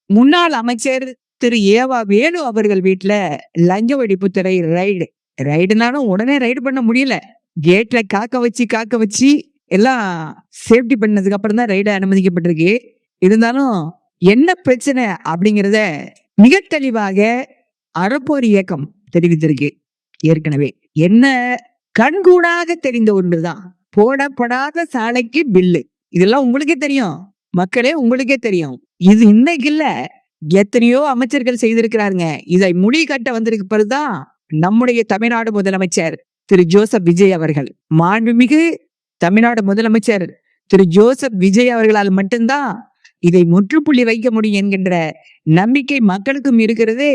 முன்னாள் அமைச்சர் திரு ஏவா வேலு அவர்கள் வீட்ல லஞ்ச ஒழிப்புத்துறை ரைடுனாலும் உடனே ரைடு பண்ண முடியல. கேட்ல காக்க வச்சு எல்லாம் சேஃப்டி பண்ணதுக்கு அப்புறம் தான் ரைடு அனுமதிக்கப்பட்டிருக்கு. இருந்தாலும் என்ன பிரச்சனை அப்படிங்கிறத மிக தெளிவாக அறப்போர் இயக்கம் தெரிவித்திருக்கு. ஏற்கனவே என்ன கண்கூடாக தெரிந்த ஒன்றுதான், போடப்படாத சாலைக்கு பில்லு. இதெல்லாம் உங்களுக்கே தெரியும் மக்களே, உங்களுக்கே தெரியும். இது இன்னைக்கு இல்ல, எத்தனையோ அமைச்சர்கள் செய்திருக்கிறாருங்க. இதை முடி கட்ட வந்திருக்கு பிறகுதான் நம்முடைய தமிழ்நாடு முதலமைச்சர் திரு ஜோசப் விஜய் அவர்கள், மாண்புமிகு தமிழ்நாடு முதலமைச்சர் திரு ஜோசப் விஜய் அவர்களால் மட்டும்தான் இதை முற்றுப்புள்ளி வைக்க முடியும் என்கின்ற நம்பிக்கை மக்களுக்கும் இருக்கிறது,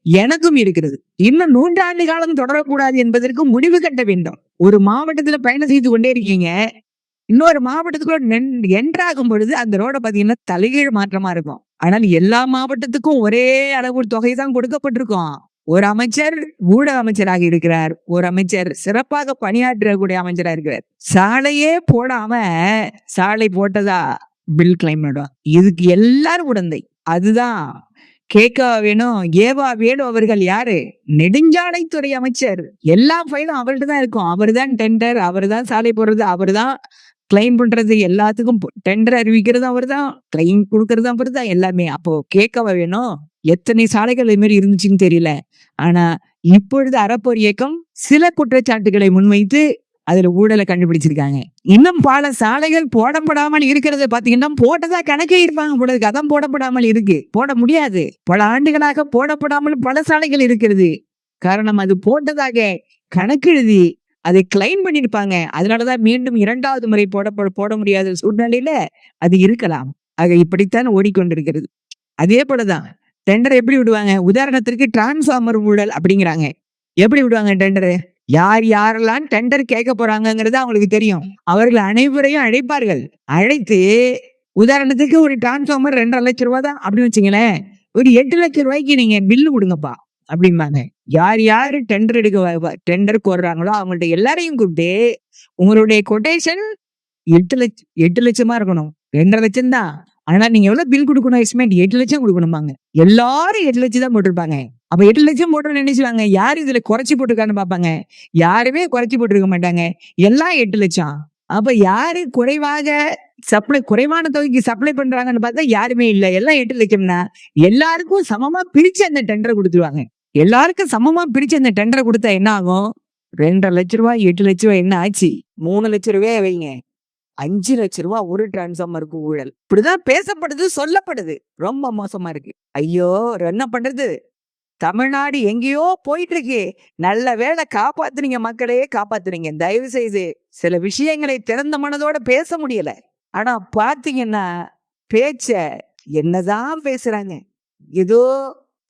எனக்கும் இருக்கிறது. இன்னும் 100 ஆண்டு காலம் தொடரக்கூடாது என்பதற்கு முடிவு கட்ட வேண்டும். ஒரு மாவட்டத்துல பயணம் செய்து கொண்டே இருக்கீங்க, இன்னொரு மாவட்டத்துக்குள்ள என்ட்ராகும் பொழுது அந்த ரோட பாத்தீங்கன்னா தலைகீழ் மாற்றமா இருக்கும். ஆனால் எல்லா மாவட்டத்துக்கும் ஒரே அளவு தொகை தான் கொடுக்கப்பட்டிருக்கும். ஒரு அமைச்சர் ஊடக அமைச்சராக இருக்கிறார், ஒரு அமைச்சர் சிறப்பாக பணியாற்றக்கூடிய அமைச்சரா இருக்கிறார். சாலையே போடாம சாலை போட்டதா பில் கிளைம் பண்ணுவான். இதுக்கு எல்லாரும் உடந்தை. அதுதான் கேட்க வேணும். ஏவா வேலு அவர்கள் யாரு? நெடுஞ்சாலைத்துறை அமைச்சர். எல்லா ஃபைலும் அவர்கிட்ட தான் இருக்கும். அவர் தான் டெண்டர், அவர் தான் சாலை போடுறது, அவர் தான் கிளைம் பண்றது, எல்லாத்துக்கும் டெண்டர் அறிவிக்கிறது அவர் தான், கிளைம் கொடுக்கறது அவர் தான், எல்லாமே. அப்போ கேட்கவா வேணும்? எத்தனை சாலைகள் இது மாதிரி இருந்துச்சுன்னு தெரியல. ஆனா இப்பொழுது அறப்போர் இயக்கம் சில குற்றச்சாட்டுகளை முன்வைத்து அதுல ஊழலை கண்டுபிடிச்சிருக்காங்க. இன்னும் பல சாலைகள் போடப்படாமல் இருக்கிறது பாத்தீங்கன்னா போட்டதா கணக்கே இருப்பாங்க போல இருக்கு. அதான் போடப்படாமல் இருக்கு. போட முடியாது. பல ஆண்டுகளாக போடப்படாமல் பல சாலைகள் இருக்கிறது. காரணம் அது போட்டதாக கணக்கு எழுதி அதை கிளைம் பண்ணிருப்பாங்க. அதனாலதான் மீண்டும் 2வது முறை போட முடியாத சூழ்நிலையில அது இருக்கலாம். ஆக இப்படித்தான் ஓடிக்கொண்டிருக்கிறது. அதே போலதான் டெண்டர் எப்படி விடுவாங்க? உதாரணத்திற்கு டிரான்ஸ்பார்மர் ஊழல் அப்படிங்கிறாங்க. எப்படி விடுவாங்க டெண்டரு? யாரெல்லாம் டெண்டர் கேட்க போறாங்கிறது அவங்களுக்கு தெரியும். அவர்கள் அனைவரையும் அழைப்பார்கள். அழைத்து உதாரணத்துக்கு ஒரு டிரான்ஸ்பார்மர் 2.5 லட்சம் ரூபாய் தான் அப்படின்னு வச்சுங்களேன், ஒரு 8 லட்சம் ரூபாய்க்கு நீங்க பில்லு கொடுங்கப்பா அப்படிம்பாங்க. யாரு டெண்டர் கோர்றாங்களோ அவங்கள்ட்ட எல்லாரையும் கூப்பிட்டு உங்களுடைய கொட்டேஷன் 8 லட்சமா இருக்கணும், 2.5 லட்சம் தான். ஆனா நீங்க எவ்வளவு பில் கொடுக்கணும்? எஸ்டிமேட் 8 லட்சம் கொடுக்கணுமாங்க. எல்லாரும் 8 லட்சம் தான் போட்டிருப்பாங்க. அப்ப 8 லட்சம் போட்டு நினைச்சுவாங்க, யாரு இதுல குறைச்சி போட்டிருக்கான்னு பாப்பாங்க. யாருமே குறைச்சி போட்டிருக்க மாட்டாங்க. எல்லாம் 8 லட்சம். அப்ப யாரு குறைவான தொகைக்கு சப்ளை பண்றாங்கன்னு பார்த்தா யாருமே இல்ல. எல்லாம் 8 லட்சம்னா எல்லாருக்கும் சமமா பிரிச்சு அந்த டெண்டரை கொடுத்துருவாங்க. எல்லாருக்கும் சமமா பிரிச்சு அந்த டெண்டரை கொடுத்தா என்ன ஆகும்? 2.5 லட்சம் ரூபாய் 8 லட்சம் ரூபாய் என்ன ஆச்சு? 3 லட்சம் ரூபாய் வைங்க. 5 லட்சம் ரூபாய் ஒரு டிரான்ஸ்பார்மருக்கு ஊழல். இப்படிதான் பேசப்படுது, சொல்லப்படுது. ரொம்ப மோசமா இருக்கு. ஐயோ, என்ன பண்றது? தமிழ்நாடு எங்கேயோ போயிட்டு இருக்கு. நல்ல வேளை காப்பாத்துறீங்க, மக்களே காப்பாத்துறீங்க. தயவு செய்து சில விஷயங்களை திறந்த மனதோட பேச முடியல. ஆனா பாத்தீங்கன்னா பேச்ச என்னதான் பேசுறாங்க. ஏதோ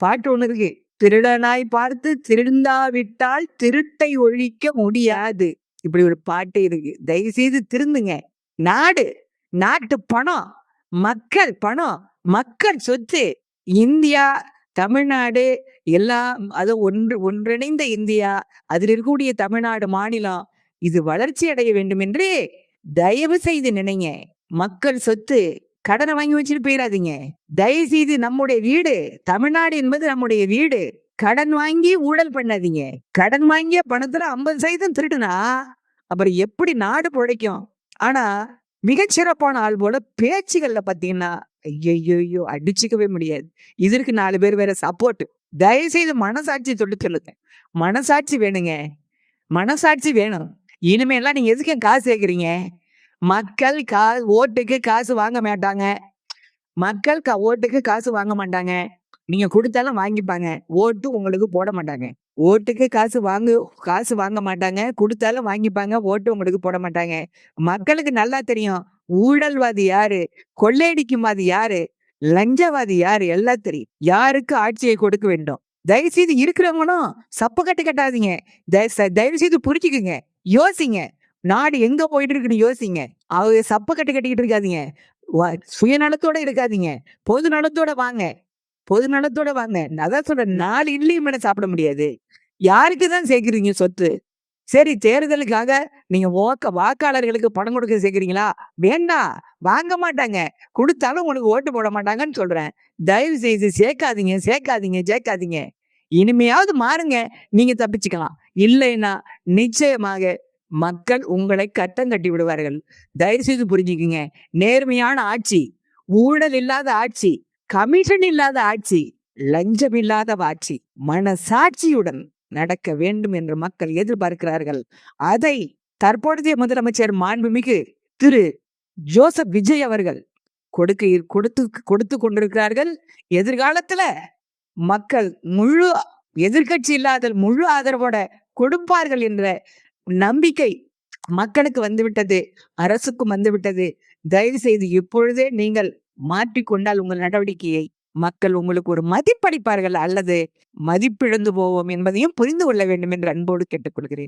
பாட்டு ஒண்ணு இருக்கு, திருடனாய் பார்த்து திருந்தாவிட்டால் திருட்டை ஒழிக்க முடியாது. இப்படி ஒரு பாட்டு இருக்கு. தயவு செய்து திருந்துங்க. நாட்டு பணம், மக்கள் பணம், மக்கள் சொத்து. இந்தியா, தமிழ்நாடு எல்லாம் அது ஒன்றிணைந்த இந்தியா. அதில் இருக்கக்கூடிய தமிழ்நாடு மாநிலம் இது வளர்ச்சி அடைய வேண்டும் என்று தயவு செய்து நினைங்க. மக்கள் சொத்து, கடனை வாங்கி வச்சுட்டு போயிடாதீங்க. தயவு செய்து நம்முடைய வீடு, தமிழ்நாடு என்பது நம்முடைய வீடு. கடன் வாங்கி ஊழல் பண்ணாதீங்க. கடன் வாங்கிய பணத்துல 50% திருட்டுனா அப்புறம் எப்படி நாடு பிழைக்கும்? ஆனா மிகச்சிறப்பான ஆள் போல பேச்சுகள்ல பாத்தீங்கன்னா ஐயோ அடிச்சுக்கவே முடியாது. இதற்கு 4 பேர் வேற சப்போர்ட். தயவு செய்து மனசாட்சி சொல்லுங்க. மனசாட்சி வேணுங்க. மனசாட்சி வேணும். இனிமேலாம் நீங்க எதுக்கு காசு கேக்குறீங்க? மக்கள் ஓட்டுக்கு காசு வாங்க மாட்டாங்க. மக்கள் ஓட்டுக்கு காசு வாங்க மாட்டாங்க. நீங்க கொடுத்தாலும் வாங்கிப்பாங்க. ஓட்டு உங்களுக்கு போட மாட்டாங்க. ஓட்டுக்கு காசு வாங்க மாட்டாங்க. கொடுத்தாலும் வாங்கிப்பாங்க. ஓட்டு உங்களுக்கு போட மாட்டாங்க. மக்களுக்கு நல்லா தெரியும் ஊழல்வாதி யாரு, கொள்ளையடிக்குமாதி யாரு, லஞ்சவாதி யாரு, எல்லாம் தெரியும். யாருக்கு ஆட்சியை கொடுக்க வேண்டும். தயவு செய்து இருக்கிறவங்களும் சப்ப கட்டாதீங்க. தயவு செய்து புரிஞ்சுக்குங்க. யோசிங்க. நாடு எங்க போயிட்டு இருக்குன்னு யோசிங்க. அவங்க சப்ப கட்டிக்கிட்டு இருக்காதீங்க. சுயநலத்தோட இருக்காதீங்க. பொது நலத்தோட வாங்க. அதான் சொல்ற, 4 இட்லி மேல சாப்பிட முடியாது. யாருக்குதான் சேர்க்கிறீங்க சொத்து? சரி, தேர்தலுக்காக நீங்க வாக்காளர்களுக்கு பணம் கொடுக்க சேர்க்கிறீங்களா? வேண்டாம். வாங்க மாட்டாங்க. குடுத்தாலும் உனக்கு ஓட்டு போட மாட்டாங்கன்னு சொல்றேன். தயவு செய்து சேர்க்காதீங்க, சேர்க்காதீங்க, சேர்க்காதீங்க. இனிமையாவது மாறுங்க. நீங்க தப்பிச்சுக்கலாம். இல்லைன்னா நிச்சயமாக மக்கள் உங்களை கட்டம் கட்டி விடுவார்கள். தயவு செய்து புரிஞ்சுக்குங்க. நேர்மையான ஆட்சி, ஊழல் இல்லாத ஆட்சி, கமிஷன் இல்லாத ஆட்சி, லஞ்சம் இல்லாத ஆட்சி, மனசாட்சியுடன் நடக்க வேண்டும் என்று மக்கள் எதிர்பார்க்கிறார்கள். அதை தற்பொழுதைய முதலமைச்சர் மாண்புமிகு திரு ஜோசப் விஜய் அவர்கள் கொடுத்து கொண்டிருக்கிறார்கள். எதிர்காலத்துல மக்கள் முழு எதிர்க்கட்சி இல்லாத முழு ஆதரவோட கொடுப்பார்கள் என்ற நம்பிக்கை மக்களுக்கு வந்துவிட்டது, அரசுக்கும் வந்துவிட்டது. தயவு செய்து இப்பொழுதே நீங்கள் மாற்றிக்கொண்டால் உங்கள் நடவடிக்கையை மக்கள் உங்களுக்கு ஒரு மதிப்பளிப்பார்கள் அல்லது மதிப்பிழந்து போவோம் என்பதையும் புரிந்து கொள்ள வேண்டும் என்று அன்போடு கேட்டுக்கொள்கிறேன்.